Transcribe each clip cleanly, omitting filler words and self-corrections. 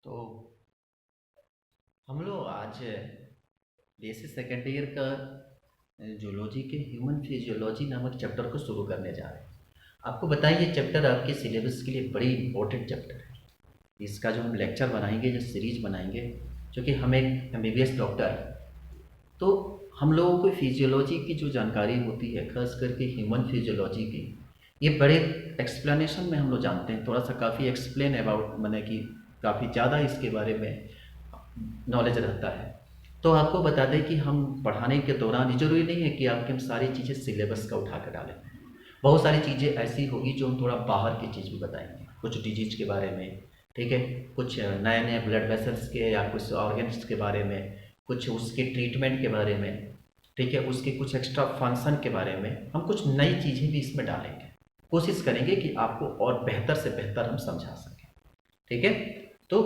तो हम लोग आज बीएससी सेकेंड ईयर का जूलॉजी के ह्यूमन फिजियोलॉजी नामक चैप्टर को शुरू करने जा रहे हैं। आपको बताएं ये चैप्टर आपके सिलेबस के लिए बड़ी इंपॉर्टेंट चैप्टर है। इसका जो हम लेक्चर बनाएंगे, जो सीरीज बनाएंगे, क्योंकि हम एक एमबीबीएस डॉक्टर हैं, तो हम लोगों को फिजियोलॉजी की जो जानकारी होती है, खास करके ह्यूमन फिजियोलॉजी की, ये बड़े एक्सप्लेनेशन में हम लोग जानते हैं। थोड़ा सा काफ़ी एक्सप्लेन अबाउट मैंने कि काफ़ी ज़्यादा इसके बारे में नॉलेज रहता है। तो आपको बता दें कि हम पढ़ाने के दौरान ये ज़रूरी नहीं है कि आपके हम सारी चीज़ें सिलेबस का उठा कर डालें। बहुत सारी चीज़ें ऐसी होगी जो हम थोड़ा बाहर की चीज़ भी बताएंगे, कुछ डिजीज के बारे में, ठीक है, कुछ नए नए ब्लड वेसल्स के या कुछ ऑर्गन्स के बारे में, कुछ उसके ट्रीटमेंट के बारे में, ठीक है, उसके कुछ एक्स्ट्रा फंक्शन के बारे में हम कुछ नई चीज़ें भी इसमें डालेंगे। कोशिश करेंगे कि आपको और बेहतर से बेहतर हम समझा सकें, ठीक है। तो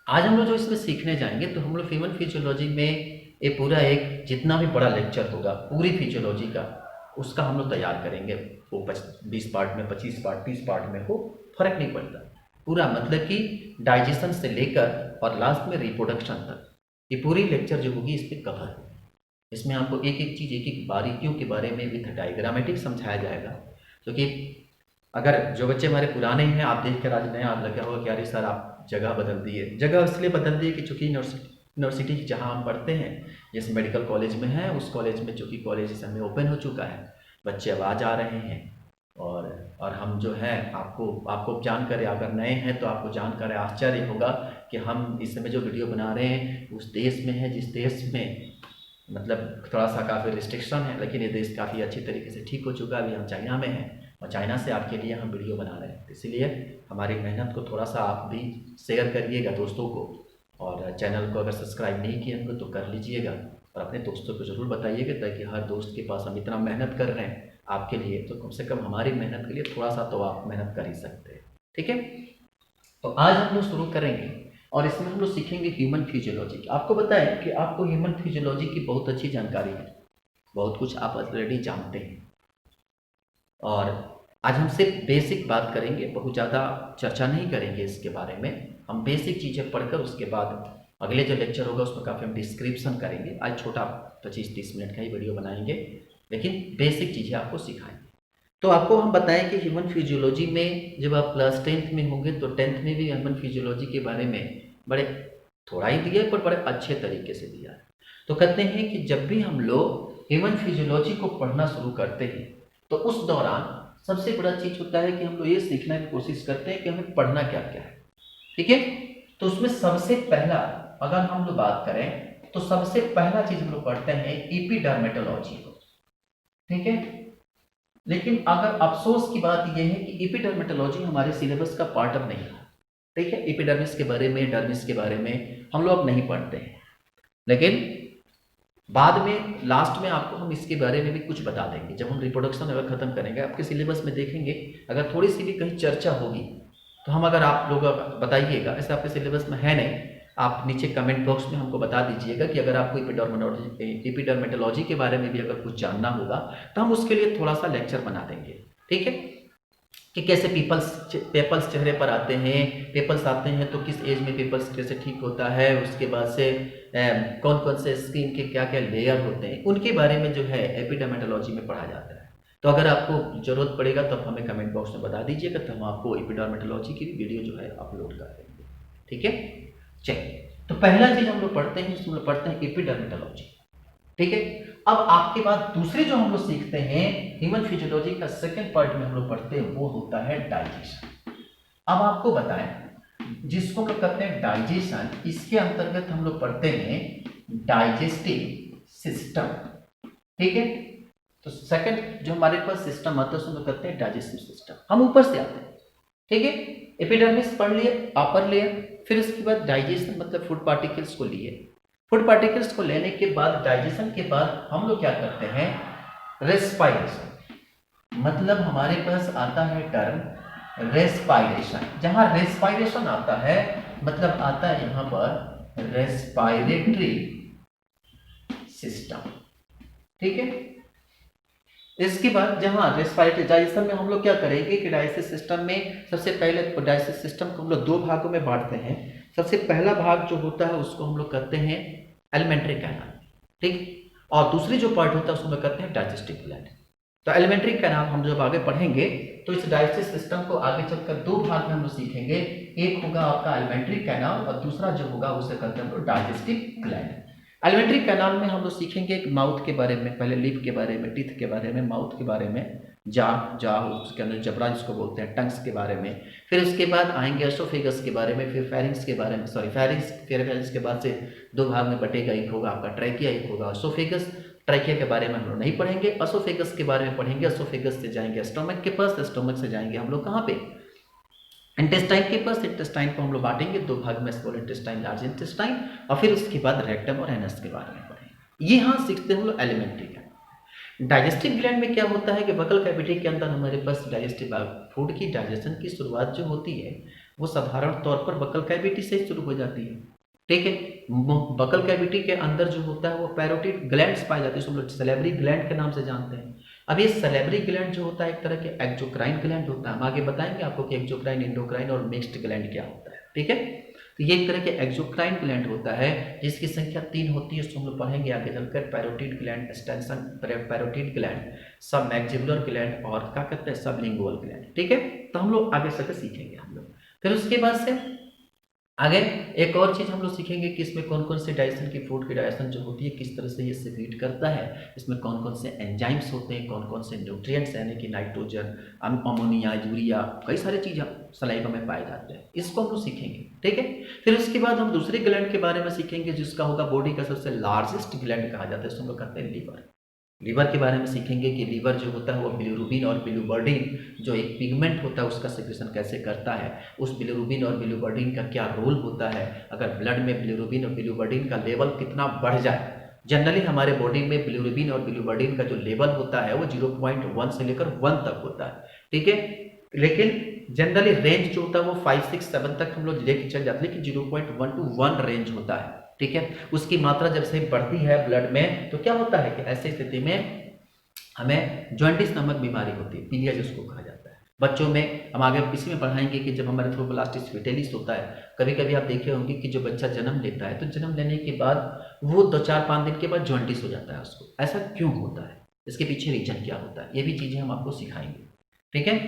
आज हम लोग जो इसमें सीखने जाएंगे, तो हम लोग ह्यूमन फिजियोलॉजी में ये पूरा एक जितना भी बड़ा लेक्चर होगा पूरी फिजियोलॉजी का, उसका हम लोग तैयार करेंगे। वो 20 पार्ट में, 25 पार्ट, 30 पार्ट में, वो फर्क नहीं पड़ता। पूरा मतलब कि डाइजेशन से लेकर और लास्ट में रिप्रोडक्शन तक ये पूरी लेक्चर जो होगी इस पर कवर होगी। इसमें आपको एक एक चीज़, एक एक बारीकियों के बारे में विथ डायग्रामेटिक समझाया जाएगा। क्योंकि अगर जो बच्चे हमारे पुराने हैं, आप देख कर आज नया आप लगा होगा कि अरे सर आप जगह बदल दिए। जगह इसलिए बदल दिए कि चूँकि यूनिवर्सिटी जहाँ हम पढ़ते हैं, जैसे मेडिकल कॉलेज में है, उस कॉलेज में चूँकि कॉलेज इस समय ओपन हो चुका है, बच्चे अब आ जा रहे हैं। और हम जो है आपको जानकर, अगर नए हैं तो आपको जानकर आश्चर्य होगा कि हम इस समय जो वीडियो बना रहे हैं उस देश में है जिस देश में मतलब थोड़ा सा काफ़ी रिस्ट्रिक्शन है, लेकिन ये देश काफ़ी अच्छी तरीके से ठीक हो चुका है। अभी हम चाइना में हैं और चाइना से आपके लिए हम वीडियो बना रहे हैं, इसलिए हमारी मेहनत को थोड़ा सा आप भी शेयर करिएगा दोस्तों को, और चैनल को अगर सब्सक्राइब नहीं किए होंगे तो कर लीजिएगा, और अपने दोस्तों को ज़रूर बताइएगा, ताकि हर दोस्त के पास हम इतना मेहनत कर रहे हैं आपके लिए, तो कम से कम हमारी मेहनत के लिए थोड़ा सा तो आप मेहनत कर ही सकते हैं, ठीक है। तो आज हम लोग शुरू करेंगे और इसमें हम लोग सीखेंगे ह्यूमन फिजियोलॉजी। आपको बताएं कि आपको ह्यूमन फिजियोलॉजी की बहुत अच्छी जानकारी है, बहुत कुछ आप ऑलरेडी जानते हैं, और आज हम सिर्फ बेसिक बात करेंगे, बहुत ज़्यादा चर्चा नहीं करेंगे इसके बारे में। हम बेसिक चीज़ें पढ़कर उसके बाद अगले जो लेक्चर होगा उसमें काफ़ी हम डिस्क्रिप्शन करेंगे। आज छोटा 25-30 मिनट का ही वीडियो बनाएंगे, लेकिन बेसिक चीज़ें आपको सिखाएंगे। तो आपको हम बताएं कि ह्यूमन फिजियोलॉजी में जब आप क्लास 10th में होंगे, तो 10th में भी ह्यूमन फिजियोलॉजी के बारे में बड़े थोड़ा ही दिया है, पर बड़े अच्छे तरीके से दिया है। तो कहते हैं कि जब भी हम लोग ह्यूमन फिजियोलॉजी को पढ़ना शुरू करते हैं, तो उस दौरान सबसे बड़ा चीज़ होता है कि हम लोग ये सीखने की कोशिश करते हैं कि हमें पढ़ना क्या क्या है, ठीक है। तो उसमें सबसे पहला अगर हम लोग बात करें, तो सबसे पहला चीज़ हम लोग पढ़ते हैं एपिडर्मेटोलॉजी को, ठीक है। लेकिन अगर अफसोस की बात यह है कि एपिडर्मेटोलॉजी हमारे सिलेबस का पार्ट अब नहीं है, ठीक है। एपिडर्मिस के बारे में, डर्मिस के बारे में हम लोग अब नहीं पढ़ते हैं, लेकिन बाद में लास्ट में आपको हम इसके बारे में भी कुछ बता देंगे। जब हम रिप्रोडक्शन अगर खत्म करेंगे, आपके सिलेबस में देखेंगे अगर थोड़ी सी भी कहीं चर्चा होगी तो हम, अगर आप लोग बताइएगा, ऐसे आपके सिलेबस में है नहीं, आप नीचे कमेंट बॉक्स में हमको बता दीजिएगा कि अगर आपको एपिडर्मेटोलॉजी के बारे में भी अगर कुछ जानना होगा तो हम उसके लिए थोड़ा सा लेक्चर बना देंगे, ठीक है। कि कैसे पेपल्स चेहरे पर आते हैं, पेपल्स आते हैं तो किस एज में पेपल्स कैसे ठीक होता है, उसके बाद से कौन कौन से स्किन के क्या क्या लेयर होते हैं, उनके बारे में जो है एपिडर्मेटोलॉजी में पढ़ा जाता है। तो अगर आपको जरूरत पड़ेगा तो आप हमें कमेंट बॉक्स में बता दीजिएगा, तो हम आपको एपिडर्मेटोलॉजी की वीडियो जो है अपलोड कर देंगे, ठीक है। चलिए, तो पहला चीज हम लोग पढ़ते हैं, इसमें लोग पढ़ते हैं एपिडर्मेटोलॉजी, ठीक है। अब आपके बाद दूसरे जो हम लोग सीखते हैं ह्यूमन फिजियोलॉजी का सेकंड पार्ट में हम लोग पढ़ते हैं, वो होता है डाइजेशन। अब आपको बताएं, जिसको हम लोग कहते हैं डाइजेशन, इसके अंतर्गत हम लोग पढ़ते हैं डाइजेस्टिव सिस्टम, ठीक है। तो सेकंड जो हमारे पास सिस्टम आता है उसको हम लोग कहते हैं डाइजेस्टिव सिस्टम। हम ऊपर से आते हैं, ठीक है। एपिडर्मिस पढ़ लिए, अपर लेयर, फिर उसके बाद डाइजेशन मतलब फूड पार्टिकल्स को लिए। फूड पार्टिकल्स को लेने के बाद, डाइजेशन के बाद हम लोग क्या करते हैं, रेस्पायरेशन। मतलब हमारे पास आता है टर्म रेस्पायरेशन। जहां रेस्पायरेशन आता है मतलब आता है यहां पर रेस्पायरेटरी सिस्टम, ठीक है। इसके बाद जहाँ रेस्पिरेटरी डाइजेशन में हम लोग क्या करेंगे कि डाइजेस्टिव सिस्टम में सबसे पहले डाइजेस्टिव सिस्टम को हम लोग दो भागों में बांटते हैं। सबसे पहला भाग जो होता है उसको हम लोग कहते हैं एलिमेंट्री कैनाल, ठीक, और दूसरी जो पार्ट होता है उसको हम लोग कहते हैं डाइजेस्टिव ग्लैंड। तो एलिमेंट्री कैनाल हम जब आगे पढ़ेंगे तो इस डाइजेस्टिव सिस्टम को आगे चलकर दो भाग में हम लोग सीखेंगे। एक होगा आपका एलिमेंट्री कैनाल और दूसरा जो होगा उसे कहते हैं हम लोग डाइजेस्टिव ग्लैंड। एलिमेंट्री कैनाल में हम लोग सीखेंगे माउथ के बारे में, पहले लिप के बारे में, टीथ के बारे में, माउथ के बारे में, जा उसके अंदर जबड़ा जिसको बोलते हैं, टंग्स के बारे में। फिर उसके बाद आएंगे एसोफेगस के बारे में, फिर फेरिंग्स के बारे में, फेरिंग्स के बाद से दो भाग में बटेगा, एक होगा आपका ट्रैकिया, एक होगा एसोफेगस। ट्रैकिया के बारे में हम लोग नहीं पढ़ेंगे, एसोफेगस के बारे में पढ़ेंगे। एसोफेगस से जाएंगे स्टोमक के पास, स्टोमक से जाएंगे हम लोग कहाँ पे, इंटेस्टाइन के पास। इंटेस्टाइन को हम लोग बांटेंगे दो भाग में, स्मॉल इंटेस्टाइन, लार्ज इंटेस्टाइन, और फिर उसके बाद रेक्टम और एनस के बारे में पढ़ेंगे। ये हाँ सीखते हैं हम लोग एलिमेंट्री का। डाइजेस्टिव ग्लैंड में क्या होता है कि बकल कैविटी के अंदर हमारे पास डाइजेस्टिव फूड की डाइजेशन की शुरुआत जो होती है वो साधारण तौर पर बकल कैविटी से ही शुरू हो जाती है, ठीक है। बकल कैविटी के अंदर जो होता है वो पैरोटिड ग्लैंड्स पाए जाते हैं, हम सलेवरी ग्लैंड के नाम से जानते हैं। अब ये सलेवरी ग्लैंड जो होता है एक तरह के एक्सोक्राइन ग्लैंड होता है। हम आगे बताएंगे आपको कि एक्सोक्राइन, इंडोक्राइन और मिक्स्ड ग्लैंड क्या होता है, ठीक है। तो ये एक तरह के एक्सोक्राइन ग्लैंड होता है जिसकी संख्या 3 होती है, उसको हम लोग पढ़ेंगे आगे चलकर। Parotid gland, extension parotid gland, सब मैक्सिबुलर ग्लैंड और क्या कहते हैं सबलिंगुअल ग्लैंड, ठीक है। तो हम लोग आगे चलकर सीखेंगे हम लोग। फिर उसके बाद से आगे एक और चीज़ हम लोग सीखेंगे कि इसमें कौन कौन से डाइजेशन की फूड की डाइजेशन जो होती है किस तरह से ये सिक्रीट करता है, इसमें कौन कौन से एंजाइम्स होते हैं, कौन कौन से न्यूट्रिएंट्स यानी कि नाइट्रोजन, अमोनिया, यूरिया, कई सारी चीज़ें सलाइवा में पाए जाते हैं, इसको हम लोग सीखेंगे, ठीक है। फिर उसके बाद हम दूसरे ग्लैंड के बारे में सीखेंगे जिसका होगा बॉडी का सबसे लार्जेस्ट ग्लैंड कहा जाता है, इसको हम लोग कहते हैं लीवर। लीवर के बारे में सीखेंगे कि लीवर जो होता है वो बिलिरुबिन और बिलिरुबिन जो एक पिगमेंट होता है उसका सिक्रेशन कैसे करता है, उस बिलिरुबिन और बिलिरुबिन का क्या रोल होता है, अगर ब्लड में बिलिरुबिन और बिलिरुबिन का लेवल कितना बढ़ जाए। जनरली हमारे बॉडी में बिलिरुबिन और बिलिरुबिन का जो लेवल होता है वो 0.1 से लेकर 1 तक होता है, ठीक है। लेकिन जनरली रेंज जो होता है वो 5, 6, 7 तक हम लोग लेके चल जाते हैं, लेकिन 0.1 to 1 रेंज होता है, ठीक है। उसकी मात्रा जब से बढ़ती है ब्लड में तो क्या होता है कि ऐसी स्थिति में हमें जॉइंटिस नामक बीमारी होती है, पीलिया जिसको कहा जाता है। बच्चों में हम आगे इसी में पढ़ाएंगे कि जब हमारे थ्रोम्बोप्लास्टिस फिटेलिस होता है, कभी कभी आप देखे होंगे कि जो बच्चा जन्म लेता है तो जन्म लेने के बाद वो 2-4-5 दिन के बाद जॉइंटिस हो जाता है उसको। ऐसा क्यों होता है, इसके पीछे रीजन क्या होता है, ये भी चीज़ें हम आपको सिखाएंगे, ठीक है।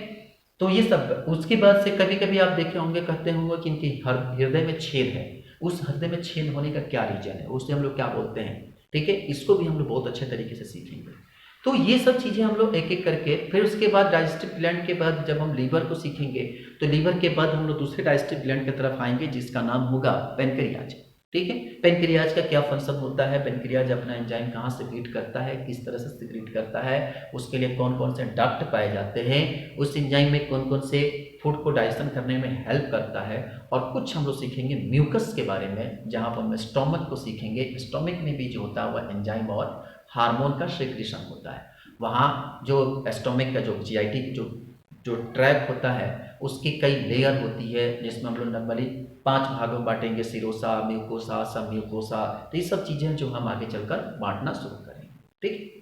तो ये सब उसके बाद से कभी कभी आप देखे होंगे, कहते होंगे कि इनकी हृदय में छेद है, उस हृदय में छेद होने का क्या रीजन है, उससे हम लोग क्या बोलते हैं, ठीक है। इसको भी हम लोग बहुत अच्छे तरीके से सीखेंगे। तो ये सब चीज़ें हम लोग एक एक करके, फिर उसके बाद डाइजेस्टिव ग्लैंड के बाद जब हम लीवर को सीखेंगे तो लीवर के बाद हम लोग दूसरे डाइजेस्टिव ग्लैंड की तरफ आएंगे जिसका नाम होगा पेनक्रियाज, ठीक है। पेनक्रियाज का क्या फंक्शन होता है, पेनक्रियाज अपना एंजाइम कहाँ सिक्रीट करता है, किस तरह से सिक्रीट करता है, उसके लिए कौन कौन से डक्ट पाए जाते हैं, उस एंजाइम में कौन कौन से फूड को डाइजेशन करने में हेल्प करता है। और कुछ हम लोग सीखेंगे म्यूकस के बारे में, जहाँ पर हम स्टोमक को सीखेंगे। स्टोमक में भी जो होता है वह एंजाइम और हार्मोन का सिक्रीशन होता है। वहाँ जो स्टोमक का जो जीआईटी जो ट्रैक होता है उसकी कई लेयर होती है, जिसमें हम लोग नॉर्मली 5 भागों में बांटेंगे, सिरोसा, म्यूकोसा, सब म्यूकोसा। तो ये सब चीज़ें जो हम आगे चलकर बांटना शुरू करेंगे, ठीक।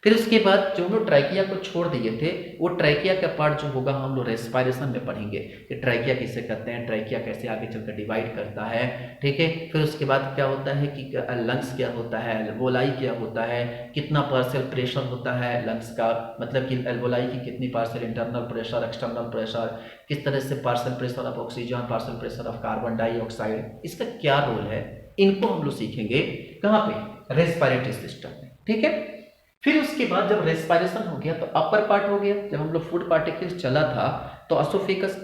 फिर उसके बाद जो हम लोग ट्रैकिया को छोड़ दिए थे वो ट्रैकिया का पार्ट जो होगा हम लोग रेस्पिरेशन में पढ़ेंगे कि ट्रैकिया किसे कहते हैं, ट्रैकिया कैसे आगे चलकर डिवाइड करता है, ठीक है। फिर उसके बाद क्या होता है कि लंग्स क्या होता है, एल्वोलाई क्या होता है, कितना पार्शियल प्रेशर होता है लंग्स का, मतलब कि एल्वोलाई की कितनी partial internal pressure, external pressure, किस तरह से partial pressure of oxygen, partial pressure of carbon dioxide, इसका क्या रोल है, इनको हम लोग सीखेंगे कहाँ पे, रेस्पिरेटरी सिस्टम में, ठीक है। फिर उसके बाद जब रेस्पिरेशन हो गया तो अपर पार्ट हो गया, जब हम लोग फूड पार्टिकल्स चला था तो एसोफेगस,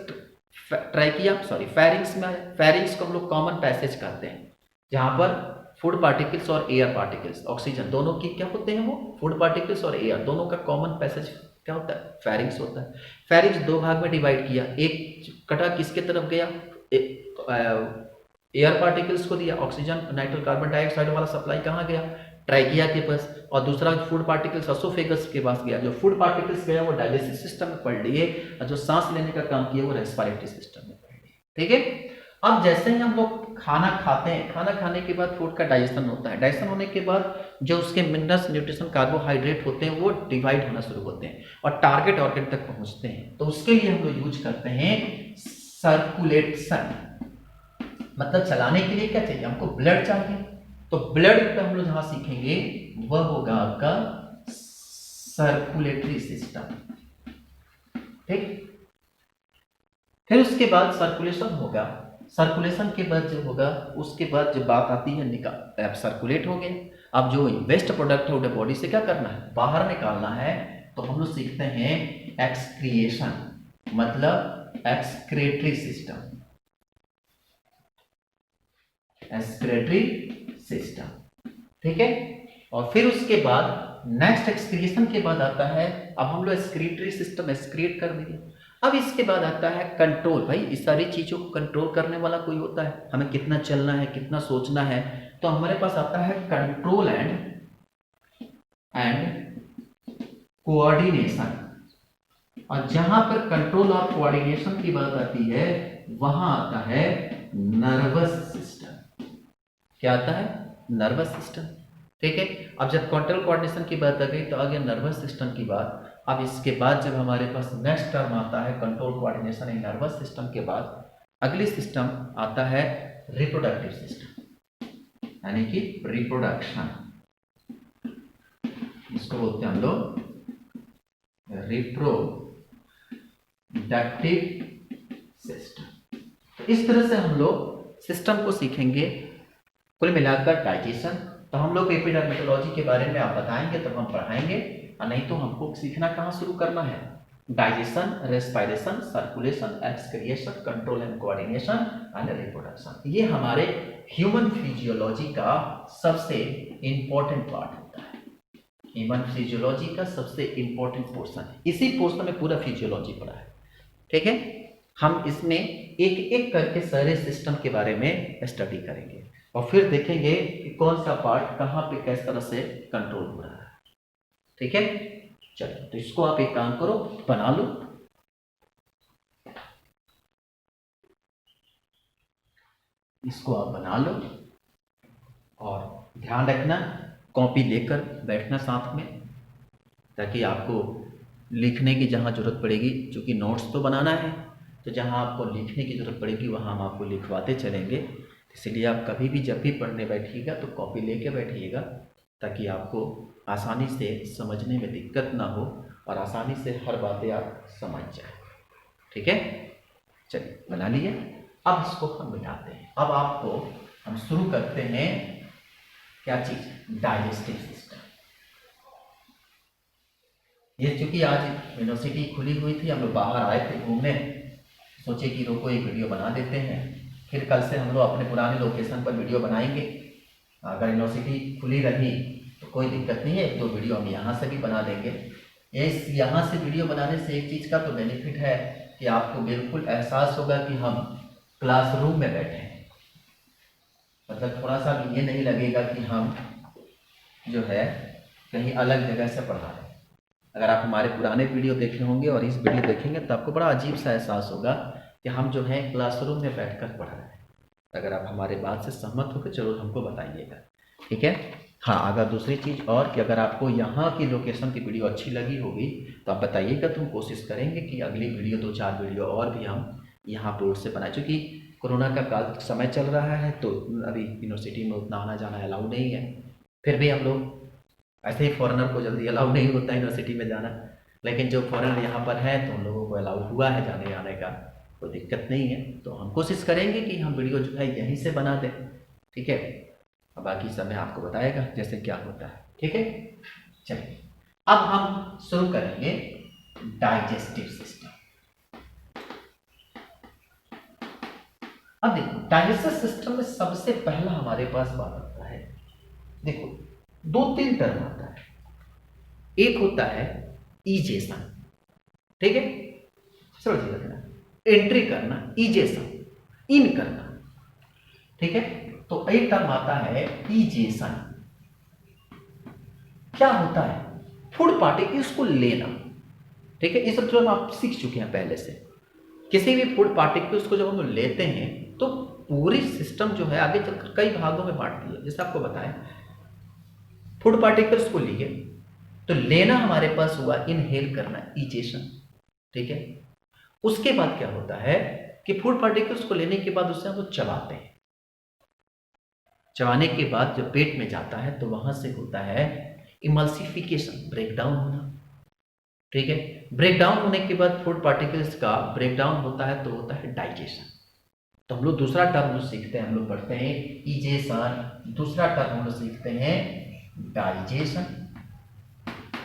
ट्रैकिया, फेरिंग्स में आया। फेरिंग्स को हम लोग कॉमन पैसेज कहते हैं, जहाँ पर फूड पार्टिकल्स और एयर पार्टिकल्स, ऑक्सीजन दोनों की क्या होते हैं, वो फूड पार्टिकल्स और एयर दोनों का कॉमन पैसेज क्या होता है, फेरिंग्स होता है। फेरिंग्स 2 भाग में डिवाइड किया, एक कटा किसके तरफ गया, एयर पार्टिकल्स को दिया, ऑक्सीजन नाइट्रोजन कार्बन डाइऑक्साइड वाला सप्लाई कहाँ गया, ट्रैकिया के पास, और दूसरा फूड पार्टिकल्स एसोफेगस के पास गया। जो फूड पार्टिकल्स गया वो डाइजेस्टिव सिस्टम में पढ़ लिए और जो सांस लेने का काम किया वो रेस्पिरेटरी सिस्टम में पढ़ लिए, ठीक है। अब जैसे ही हम लोग खाना खाते हैं, खाना खाने के बाद फूड का डाइजेशन होता है, डाइजेशन होने के बाद जो उसके मिनरल्स, न्यूट्रिशन, कार्बोहाइड्रेट होते हैं वो डिवाइड होना शुरू होते हैं और टारगेट ऑर्गन तक पहुंचते हैं। तो उसके लिए हम लोग यूज करते हैं सर्कुलेशन। मतलब चलाने के लिए क्या चाहिए हमको? ब्लड चाहिए। तो ब्लड पे हम लोग जहां सीखेंगे वह होगा आपका सर्कुलेटरी सिस्टम। ठीक, फिर उसके बाद सर्कुलेशन होगा, सर्कुलेशन के बाद जो होगा उसके बाद जो बात आती है निकाल, अब सर्कुलेट हो गया। अब जो वेस्ट प्रोडक्ट है उन्हें बॉडी से क्या करना है? बाहर निकालना है। तो हम लोग सीखते हैं एक्सक्रिएशन, मतलब एक्सक्रेटरी सिस्टम, एक्सक्रेटरी सिस्टम। ठीक है, और फिर उसके बाद नेक्स्ट एक्सक्रिएशन के बाद आता है, अब हम लोग एक्सक्रीटरी सिस्टम एक्सक्रिएट कर दिए। अब इसके बाद आता है कंट्रोल। भाई इस सारी चीज़ों को कंट्रोल करने वाला कोई होता है, हमें कितना चलना है, कितना सोचना है। तो हमारे पास आता है कंट्रोल एंड कोऑर्डिनेशन। और जहां पर कंट्रोल और कोऑर्डिनेशन की बात आती है वहां आता है नर्वस सिस्टम। क्या आता है? Nervous system. ठीक है, अब जब कंट्रोल कोऑर्डिनेशन की बात आ गई तो आ गया नर्वस सिस्टम की बात। अब इसके बाद जब हमारे पास नेक्स्ट टर्म आता है control coordination in nervous system के बाद अगली सिस्टम आता है रिप्रोडक्टिव सिस्टम, यानी कि रिप्रोडक्शन। इसको बोलते हैं हम लोग रिप्रोडक्टिव सिस्टम। तो इस तरह से हम लोग सिस्टम को सीखेंगे। कुल मिलाकर डाइजेशन, तो हम लोग एपिडर्मेटोलॉजी के बारे में आप बताएंगे तब हम पढ़ाएंगे, और नहीं तो हमको सीखना कहाँ शुरू करना है? Digestion, respiration, circulation, excretion, control and coordination and reproduction. ये हमारे ह्यूमन फिजियोलॉजी का सबसे इंपॉर्टेंट पार्ट होता है। ह्यूमन फिजियोलॉजी का सबसे इंपॉर्टेंट पोर्शन है, इसी पोर्शन में पूरा फिजियोलॉजी पढ़ा है। ठीक है, हम इसमें एक एक करके सारे सिस्टम के बारे में स्टडी करेंगे और फिर देखेंगे कि कौन सा पार्ट कहाँ पे किस तरह से कंट्रोल हो रहा है। ठीक है, चलो तो इसको आप एक काम करो, बना लो। इसको आप बना लो और ध्यान रखना कॉपी लेकर बैठना साथ में, ताकि आपको लिखने की जहाँ ज़रूरत पड़ेगी, क्योंकि नोट्स तो बनाना है, तो जहाँ आपको लिखने की ज़रूरत पड़ेगी वहाँ हम आपको लिखवाते चलेंगे। इसलिए आप कभी भी जब भी पढ़ने बैठिएगा तो कॉपी लेके बैठिएगा, ताकि आपको आसानी से समझने में दिक्कत ना हो और आसानी से हर बातें आप समझ जाए। ठीक है, चलिए बना लिए। अब इसको हम मिटाते हैं। अब आपको हम शुरू करते हैं क्या चीज़? Digestive system. ये चूंकि आज यूनिवर्सिटी खुली हुई थी, हम लोग बाहर आए थे घूमने, सोचे कि रोको एक वीडियो बना देते हैं, फिर कल से हम लोग अपने पुराने लोकेशन पर वीडियो बनाएंगे। अगर यूनिवर्सिटी खुली रही तो कोई दिक्कत नहीं है, एक दो वीडियो हम यहाँ से भी बना देंगे। इस यहाँ से वीडियो बनाने से एक चीज़ का तो बेनिफिट है कि आपको बिल्कुल एहसास होगा कि हम क्लासरूम में बैठे हैं। मतलब थोड़ा सा भी ये नहीं लगेगा कि हम जो है कहीं अलग जगह से पढ़ा रहे हैं। अगर आप हमारे पुराने वीडियो देखे होंगे और इस वीडियो देखेंगे तो आपको बड़ा अजीब सा एहसास होगा कि हम जो है क्लासरूम में बैठकर पढ़ रहे हैं। अगर आप हमारे बात से सहमत हो तो जरूर हमको बताइएगा। ठीक है, हाँ, अगर दूसरी चीज़ और कि अगर आपको यहाँ की लोकेशन की वीडियो अच्छी लगी होगी तो आप बताइएगा, तो हम कोशिश करेंगे कि अगली वीडियो 2-4 वीडियो और भी हम यहाँ पर से बनाए। चूँकि कोरोना का काल समय चल रहा है तो अभी यूनिवर्सिटी में उतना आना जाना अलाउ नहीं है। फिर भी हम लोग ऐसे ही फॉरेनर को जल्दी अलाउ नहीं होता है यूनिवर्सिटी में जाना, लेकिन जो फॉरेनर यहाँ पर है तो उन लोगों को अलाउ हुआ है जाने आने का, कोई दिक्कत नहीं है। तो हम कोशिश करेंगे कि हम वीडियो जो है यहीं से बना दें। ठीक है, अब बाकी समय आपको बताएगा जैसे क्या होता है। ठीक है, चलिए अब हम शुरू करेंगे डाइजेस्टिव सिस्टम। अब देखो डाइजेस्टिव सिस्टम में सबसे पहला हमारे पास बात आता है, देखो 2-3 टर्म आता है। एक होता है इजेशन, ठीक है, समझ रखना, एंट्री करना, इजेशन, इन करना। ठीक है, तो एक टर्म आता है इजेशन। क्या होता है? फूड पार्टिकल्स को लेना। ठीक है, ये सब टर्म आप सीख चुके हैं पहले से। किसी भी फूड पार्टिकल्स को जब हम लेते हैं तो पूरी सिस्टम जो है आगे चलकर कई भागों में बांटती है। जैसे आपको बताएं, फूड पार्टिकल्स को लिए तो लेना हमारे पास हुआ इनहेल करना, इजेशन, ठीक है। उसके बाद क्या होता है कि फूड पार्टिकल्स को लेने के बाद उसे हम लोग चबाते हैं। चबाने के बाद जब पेट में जाता है तो वहां से होता है इमल्सिफिकेशन, ब्रेकडाउन होना, ठीक है। ब्रेकडाउन होने के बाद फूड पार्टिकल्स का ब्रेकडाउन होता है तो होता है डाइजेशन। तो हम लोग दूसरा टर्म जो सीखते हैं, हम लोग पढ़ते हैं इजेशन, दूसरा टर्म हम लोग सीखते हैं डाइजेशन,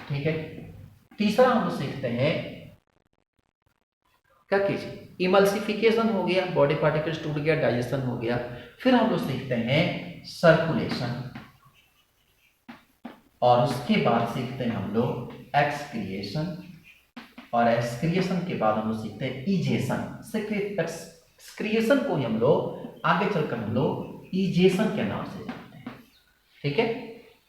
ठीक है। तीसरा हम लोग सीखते हैं क्या कीजिए, इमल्सिफिकेशन हो गया, बॉडी पार्टिकल्स टूट गया, डाइजेशन हो गया। फिर हम लोग सीखते हैं सर्कुलेशन, और उसके बाद सीखते हैं हम लोग एक्सक्रिएशन, और एक्सक्रिएशन के बाद हम लोग सीखते हैं इजेशन। एक्सक्रिएशन को ही हम लोग आगे चलकर हम लोग इजेशन के नाम से जानते हैं, ठीक है।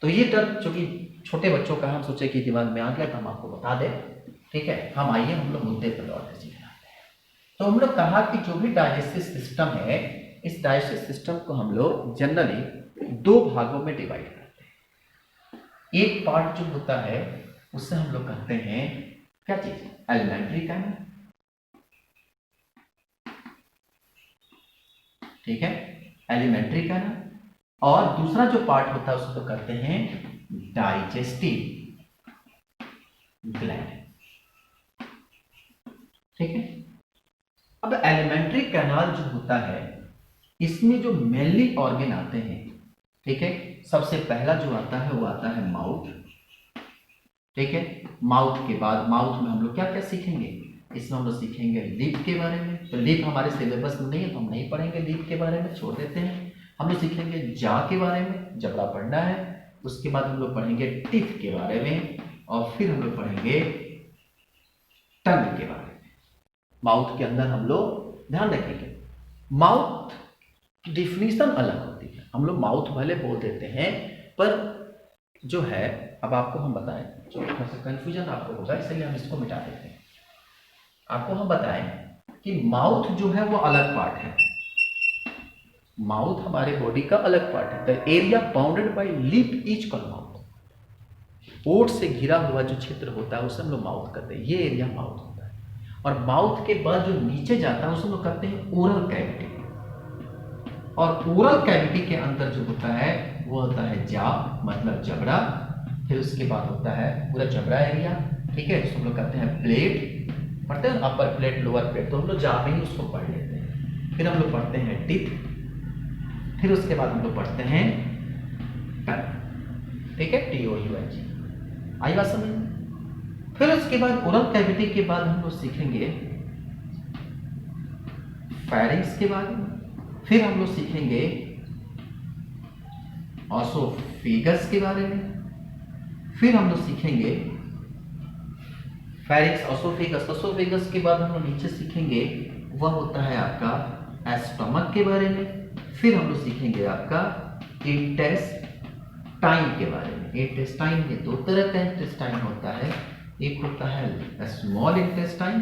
तो ये टर्म चूंकि छोटे बच्चों का हम सोचे कि दिमाग में आ गया तो हम आपको बता दें, ठीक है। हम आइए हम लोग मुद्दे पर लौटते सीखना है। तो हम लोग कहा कि जो भी डाइजेस्टिव सिस्टम है, इस डाइजेस्टिव सिस्टम को हम लोग जनरली दो भागों में डिवाइड करते हैं। एक पार्ट जो होता है उससे हम लोग कहते हैं क्या चीज, एलिमेंट्री कैनल, ठीक है, एलिमेंट्री कैनल। और दूसरा जो पार्ट होता है उसको कहते हैं डाइजेस्टिव ग्लैंड, ठीक है। अब एलिमेंट्री कैनाल जो होता है इसमें जो मेनली ऑर्गन आते हैं, ठीक है। सबसे पहला जो आता है वो आता है माउथ, ठीक है। माउथ के बाद, माउथ में हम लोग क्या क्या सीखेंगे, इसमें हम लोग सीखेंगे लिप के बारे में। तो लिप हमारे सिलेबस में नहीं है तो हम नहीं पढ़ेंगे लिप के बारे में, छोड़ देते हैं। हम लोग सीखेंगे जा के बारे में, जबड़ा पढ़ना है। उसके बाद हम लोग पढ़ेंगे टीथ के बारे में, और फिर हम लोग पढ़ेंगे टंग के बारे में। माउथ के अंदर हम लोग ध्यान रखेंगे, माउथ की डिफिनीशन अलग होती है। हम लोग माउथ भले बोल देते हैं पर जो है, अब आपको हम बताएं, जो थोड़ा सा कंफ्यूजन आपको होगा इसलिए हम इसको मिटा देते हैं। आपको हम बताएं कि माउथ जो है वो अलग पार्ट है, माउथ हमारे बॉडी का अलग पार्ट है। The area bounded by lip is called mouth. ओठ से घिरा हुआ जो क्षेत्र होता है उसे हम लोग माउथ कहते हैं, ये एरिया माउथ होता है। और माउथ के बाद जो नीचे जाता है उसे हम लोग कहते हैं ओरल कैविटी, और ओरल कैविटी के अंदर जो होता है वो होता है जा, मतलब जबड़ा। फिर उसके बाद होता है पूरा जबड़ा एरिया, ठीक है, जिसको हम लोग कहते हैं प्लेट। पढ़ते हैं अपर प्लेट, लोअर प्लेट, तो हम लोग जा में ही उसको पढ़ लेते हैं। फिर हम लोग पढ़ते हैं टीथ, फिर उसके बाद हम लोग पढ़ते हैं टंग, ठीक है, TOUNG। आई बात समझ में? फिर उसके बाद ओरल कैविटी के बाद हम लोग सीखेंगे फेरिंग्स के बारे में। फिर हम लोग सीखेंगे ऑसोफेगस के बारे में। फिर हम लोग सीखेंगे फेरिंग्स, ऑसोफेगस। ऑसोफेगस के बाद हम लोग नीचे सीखेंगे वह होता है आपका एस्टोमक के बारे में। फिर हम लोग सीखेंगे आपका इंटेस्टाइन के बारे में। इंटेस्टाइन में दो तरह का इंटेस्टाइन होता है, एक होता है स्मॉल इंटेस्टाइन,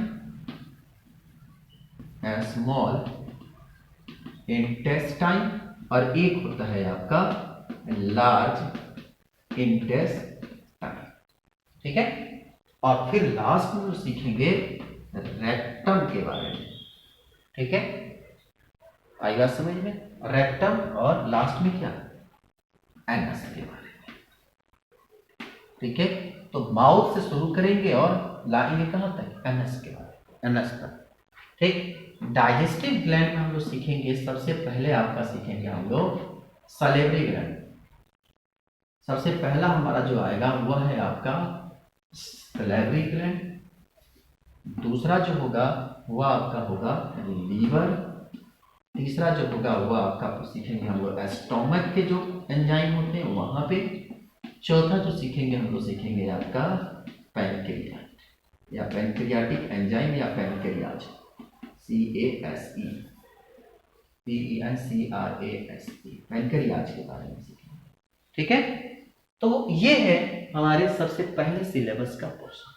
स्मॉल इंटेस्टाइन, और एक होता है आपका लार्ज इंटेस्टाइन, ठीक है। और फिर लास्ट में सीखेंगे रेक्टम के बारे में, ठीक है। आई बात समझ में? रेक्टम, और लास्ट में क्या, एनस के बारे में, ठीक है। तो माउथ से शुरू करेंगे और लाएंगे कहां तक, एनस के बारे में, एनस तक, ठीक। डाइजेस्टिव ग्लैंड में हम लोग सीखेंगे, सबसे पहले आपका सीखेंगे हम लोग सलेवरी ग्लैंड। सबसे पहला हमारा जो आएगा वह है आपका सलेवरी ग्लैंड। दूसरा जो होगा वह आपका होगा लीवर। तीसरा जो होगा वह आपका सीखेंगे हम लोग स्टोमक के जो एंजाइम होते हैं वहां पे। चौथा जो सीखेंगे हम लोग सीखेंगे आपका पैनक्रियाट, या पैनक्रियाटिक एंजाइम, या पैनक्रियाज, CASE, PENCRASE, पैनक्रियाज के बारे में सीखेंगे, ठीक है। तो ये है हमारे सबसे पहले सिलेबस का पोर्शन।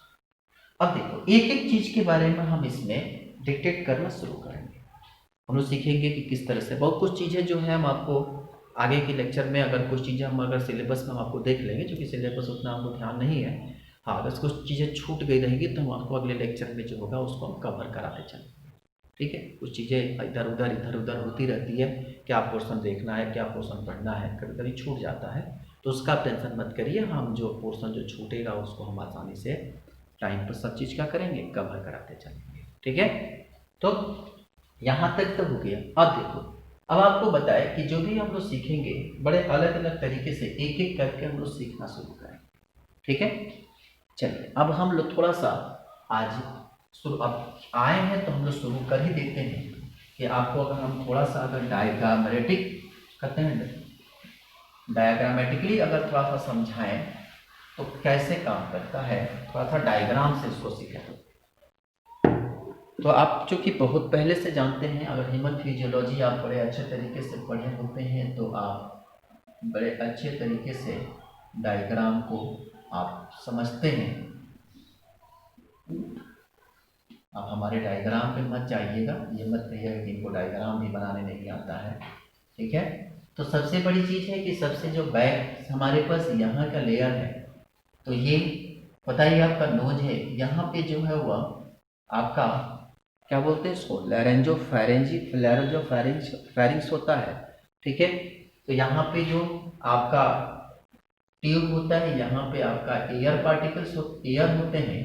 अब देखो एक एक चीज के बारे में हम इसमें डिक्टेट करना शुरू करेंगे। हम लोग सीखेंगे कि किस तरह से बहुत कुछ चीज़ें जो है हम आपको आगे के लेक्चर में अगर कुछ चीज़ें हम अगर सिलेबस में हम आपको देख लेंगे, क्योंकि सिलेबस उतना हमको ध्यान नहीं है। हाँ, अगर कुछ चीज़ें छूट गई रहेंगी तो हम आपको अगले लेक्चर में जो होगा उसको हम कवर कराते चलेंगे। ठीक है, कुछ चीज़ें इधर उधर होती रहती है, क्या पोर्शन देखना है, क्या पोर्शन पढ़ना है, कभी कभी छूट जाता है, तो उसका आप टेंशन मत करिए। हम जो पोर्शन जो छूटेगा उसको हम आसानी से टाइम पर सब चीज़ क्या करेंगे, कवर कराते चलेंगे। ठीक है, तो यहाँ तक तो हो गया। अब देखो, अब आपको बताए कि जो भी हम लोग सीखेंगे बड़े अलग अलग तरीके से एक एक करके हम लोग सीखना शुरू करें। ठीक है, चलिए अब हम लोग थोड़ा सा आज शुरू अब आए हैं तो हम लोग शुरू कर ही देते हैं कि आपको अगर हम थोड़ा सा अगर डायग्रामेटिक करते हैं, डायग्रामेटिकली अगर थोड़ा सा समझाएं तो कैसे काम करता है, थोड़ा सा डायग्राम से इसको सीखें। तो आप चूँकि बहुत पहले से जानते हैं, अगर ह्यूमन फिजियोलॉजी आप बड़े अच्छे तरीके से पढ़े होते हैं तो आप बड़े अच्छे तरीके से डायग्राम को आप समझते हैं। आप हमारे डायग्राम पे मत जाइएगा, ये मत कहिएगा कि इनको डायग्राम भी बनाने नहीं आता है। ठीक है, तो सबसे बड़ी चीज़ है कि सबसे जो बैक हमारे पास यहाँ का लेयर है, तो ये पता ही आपका नोज है, यहाँ पे जो है वह आपका क्या बोलते हैं इसको, लैरेंजोफैरिंक्स होता है। ठीक है, तो यहाँ पे जो आपका ट्यूब होता है, यहाँ पे आपका एयर पार्टिकल्स एयर होते हैं।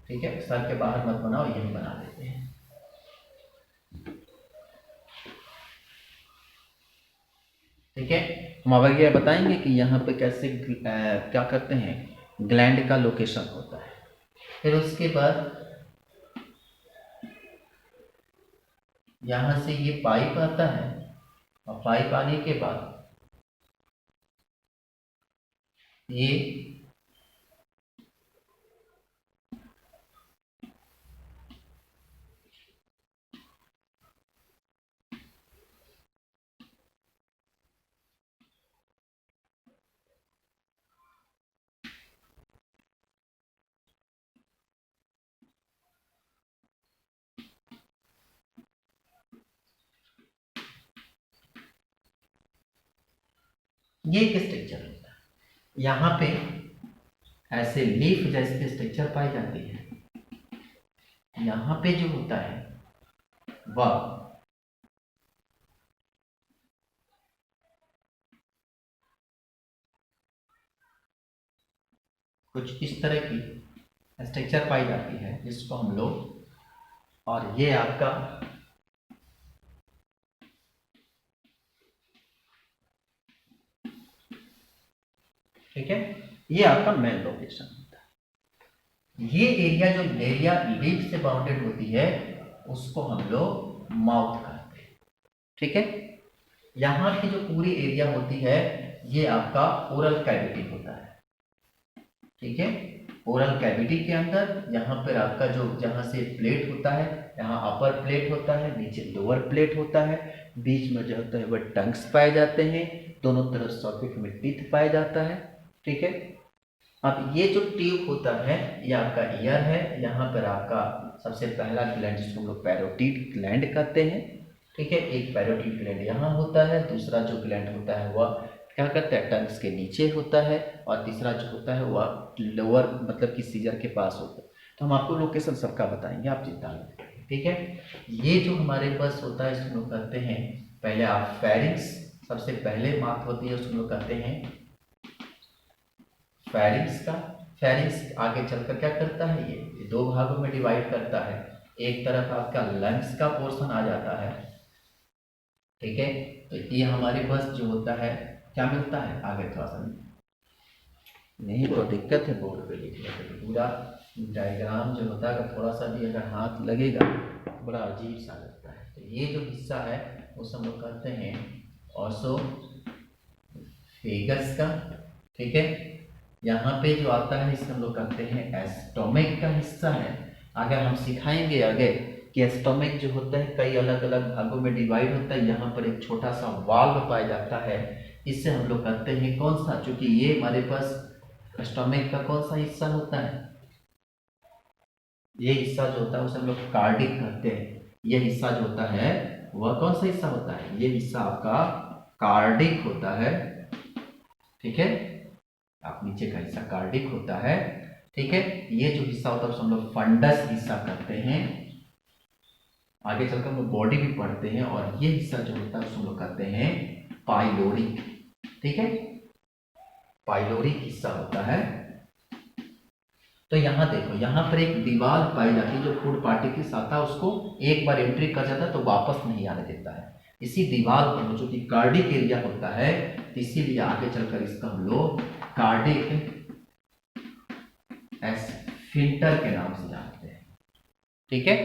ठीक है, सर के बाहर मत बनाओ, यही बना देते हैं। ठीक है, हम अब ये बताएंगे कि यहाँ पे कैसे क्या करते हैं, ग्लैंड का लोकेशन होता है। फिर उसके बाद यहाँ से ये पाइप आता है, और पाइप आने के बाद ये एक स्ट्रक्चर होता है, यहाँ पे ऐसे लीफ जैसे स्ट्रक्चर पाई जाती है। यहाँ पे जो होता है वह कुछ इस तरह की स्ट्रक्चर पाई जाती है, जिसको हम लोग, और ये आपका ठीक है, ये आपका मेन लोकेशन होता है। ये एरिया जो एरिया लीफ से बाउंडेड होती है उसको हम लोग माउथ कहते हैं। ठीक है, यहाँ की जो पूरी एरिया होती है ये आपका ओरल कैविटी होता है। ठीक है, ओरल कैविटी के अंदर यहाँ पर आपका जो जहाँ से प्लेट होता है, यहाँ अपर प्लेट होता है, नीचे लोअर प्लेट होता है, बीच में जो होता है वह टंग्स पाए जाते हैं, दोनों तरफ सर्फेस में टीथ पाया जाता है। ठीक है, अब ये जो ट्यूब होता है ये आपका ईयर है, यहाँ पर आपका सबसे पहला ग्लैंड जिसको हम लोग पैरोटिड ग्लैंड कहते हैं। ठीक है, एक पैरोटिड ग्लैंड यहाँ होता है, दूसरा जो ग्लैंड होता है वह क्या करता है, टंग्स के नीचे होता है, और तीसरा जो होता है वह लोअर मतलब कि सीजर के पास होता है। तो हम आपको लोकेशन सबका बताएंगे, आप चिंता मत करिए। ठीक है, ये जो हमारे पास होता है इसको लोग कहते हैं, पहले आप फेरिंग्स, सबसे पहले बात होती है उसको लोग कहते हैं फेरिंग्स का। फेरिंग्स आगे चलकर क्या करता है, ये दो भागों में डिवाइड करता है। एक तरफ आपका लंग्स का पोर्शन आ जाता है। ठीक है, तो ये हमारे पास जो होता है क्या मिलता है, आगे थोड़ा सा नहीं तो दिक्कत है बोर्ड पे लिखने पे, तो पूरा डायग्राम जो होता है थोड़ा सा भी अगर हाथ लगेगा तो बड़ा अजीब सा लगता है। तो ये जो हिस्सा है उसे हम लोग कहते हैं ऑसो फेगस का। ठीक है, यहाँ पे जो आता है इसे हम लोग कहते हैं एस्टोमिक का हिस्सा है। अगर हम सिखाएंगे आगे कि एस्टोमिक जो होता है कई अलग अलग भागों में डिवाइड होता है, यहाँ पर एक छोटा सा वाल्व पाया जाता है, इससे हम लोग कहते हैं कौन सा, चूंकि ये हमारे पास एस्टोमिक का कौन सा हिस्सा होता है, ये हिस्सा जो होता है उसे हम लोग कार्डिक कहते हैं। ये हिस्सा जो होता है वह कौन सा हिस्सा होता है, ये हिस्सा आपका कार्डिक होता है। ठीक है, आप नीचे का हिस्सा कार्डिक होता है। ठीक है, ये जो हिस्सा होता है उसे हम लोग फंडस हिस्सा कहते हैं। आगे चलकर हम लोग बॉडी भी पढ़ते हैं, और ये हिस्सा जो होता है उसे हम लोग कहते हैं पाइलोरिक। ठीक है, पाइलोरिक हिस्सा होता है। तो यहाँ देखो, यहाँ पर एक दीवार पाई जाती है, जो फूड पार्टिकल्स आता है उसको एक बार एंट्री कर जाता है तो वापस नहीं आने देता है। इसी दीवार पर जो कि कार्डिक एरिया होता है, तो इसीलिए आगे चलकर इसका हम लोग कार्डिक एस्फिंक्टर के नाम से जानते हैं। ठीक है,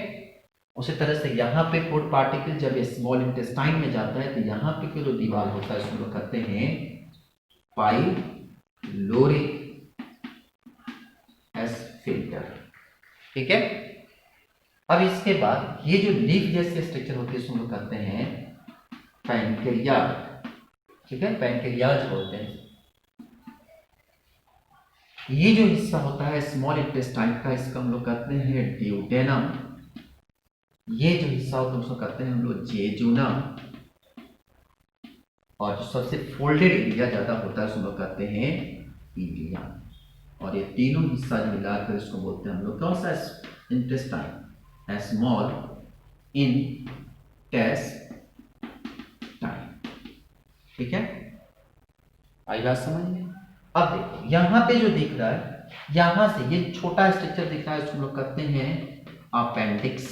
उसी तरह से यहाँ पे फूड पार्टिकल जब ये स्मॉल इंटेस्टाइन में जाता है तो यहाँ पे जो दीवार होता है उसको कहते हैं पाइलोरिक एस्फिंक्टर। ठीक है, अब इसके बाद ये जो लीफ जैसे स्ट्रक्चर होती है उसको हम लोग कहते हैं पैंक्रियाज। ठीक है, पैंक्रियाज बोलते हैं। ये जो हिस्सा होता है स्मॉल इंटेस्टाइन का, इसका हम लोग कहते हैं ड्यूडेनम। ये जो हिस्सा होता है उसको कहते हैं हम लोग जेजुनम। और जो सबसे फोल्डेड एरिया ज्यादा होता है उसको हम लोग कहते हैं इलियम। और ये तीनों हिस्सा जो मिलाकर इसको बोलते हैं हम लोग कौन सा, इंटेस्टाइन, स्मॉल इंटेस्टाइन। ठीक है, आई बात समझ में। अब देखो यहाँ पे जो दिख रहा है, यहाँ से ये छोटा स्ट्रक्चर दिख रहा है, इसको हम लोग कहते हैं अपेंडिक्स।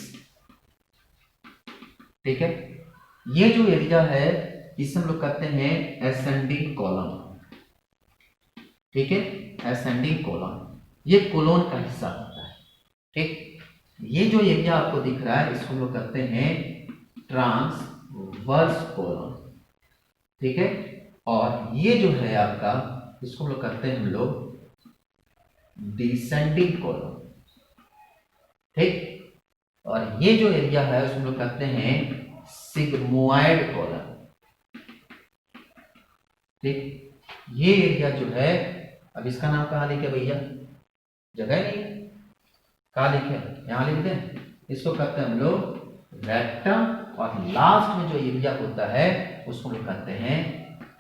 ठीक है, ये जो एरिया है इसे हम लोग कहते हैं एसेंडिंग कॉलम। ठीक है, एसेंडिंग कॉलम, ये कोलोन का हिस्सा होता है। ठीक, ये जो एरिया आपको दिख रहा है इसको हम लोग कहते हैं ट्रांसवर्स कॉलम। ठीक है, और ये जो है आपका, इसको हम लोग कहते हैं हम लोग डिसेंडिंग कॉलम। ठीक, और ये जो एरिया है उसको हम लोग कहते हैं सिग्मोइड कॉलम। ठीक, ये एरिया जो है, अब इसका नाम कहाँ लिखे भैया, जगह नहीं है, कहाँ लिखे, यहाँ लिख दें। इसको कहते हैं हम लोग रेक्टम, और लास्ट में जो एरिया होता है उसको हम लोग कहते हैं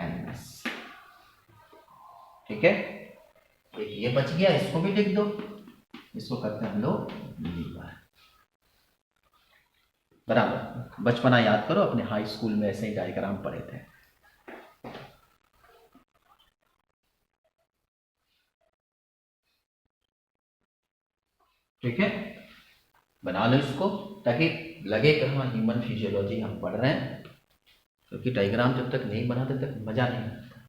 एनस। ठीक है, एक ये बच गया, इसको भी लिख दो, इसको कहते हैं हम लोग लीवर। बराबर, बचपना याद करो, अपने हाई स्कूल में ऐसे ही डायग्राम पढ़े थे। ठीक है, बना लो इसको, ताकि लगे कि हाँ ह्यूमन फिजियोलॉजी हम पढ़ रहे हैं, क्योंकि डायग्राम जब तक नहीं बनाते तक मजा नहीं आता।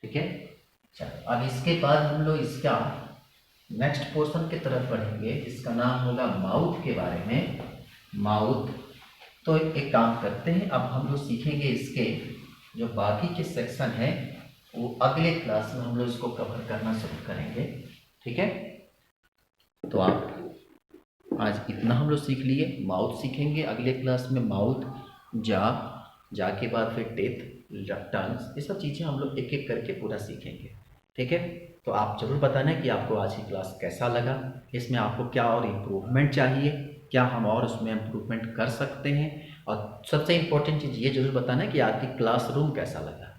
ठीक है, चलो अब इसके बाद हम लोग इसका नेक्स्ट पोर्शन की तरफ बढ़ेंगे, जिसका नाम होगा माउथ के बारे में। माउथ, तो एक काम करते हैं, अब हम लोग सीखेंगे इसके जो बाकी के सेक्शन है वो अगले क्लास में हम लोग इसको कवर करना शुरू करेंगे। ठीक है, तो आप आज इतना हम लोग सीख लिए, माउथ सीखेंगे अगले क्लास में, माउथ, जा के बाद फिर टेथ, टंग्स, ये सब चीज़ें हम लोग एक एक करके पूरा सीखेंगे। ठीक है, तो आप जरूर बताना कि आपको आज की क्लास कैसा लगा, इसमें आपको क्या और इम्प्रूवमेंट चाहिए, क्या हम और उसमें इम्प्रूवमेंट कर सकते हैं, और सबसे इम्पोर्टेंट चीज़ ये जरूर बताना कि आपकी क्लासरूम कैसा लगा।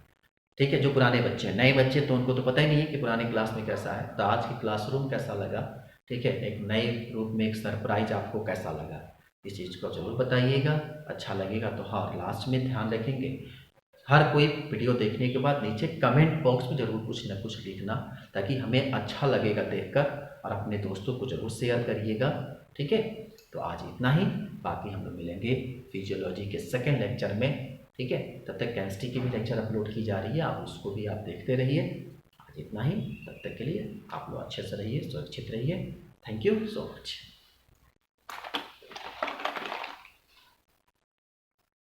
ठीक है, जो पुराने बच्चे हैं, नए बच्चे तो उनको तो पता ही नहीं है कि पुरानी क्लास में कैसा है, तो आज की क्लासरूम कैसा लगा। ठीक है, एक नए रूप में एक सरप्राइज आपको कैसा लगा, इस चीज़ को जरूर बताइएगा। अच्छा लगेगा तो हाँ, लास्ट में ध्यान रखेंगे, हर कोई वीडियो देखने के बाद नीचे कमेंट बॉक्स में ज़रूर कुछ ना कुछ लिखना, ताकि हमें अच्छा लगेगा देखकर, और अपने दोस्तों को ज़रूर शेयर करिएगा। ठीक है, तो आज इतना ही, बाकी हम लोग मिलेंगे फिजियोलॉजी के सेकेंड लेक्चर में। ठीक है, तब तक केमिस्ट्री की भी लेक्चर अपलोड की जा रही है, आप उसको भी आप देखते रहिए। आज इतना ही, तब तक के लिए आप लोग अच्छे से रहिए, सुरक्षित रहिए। Thank you so much.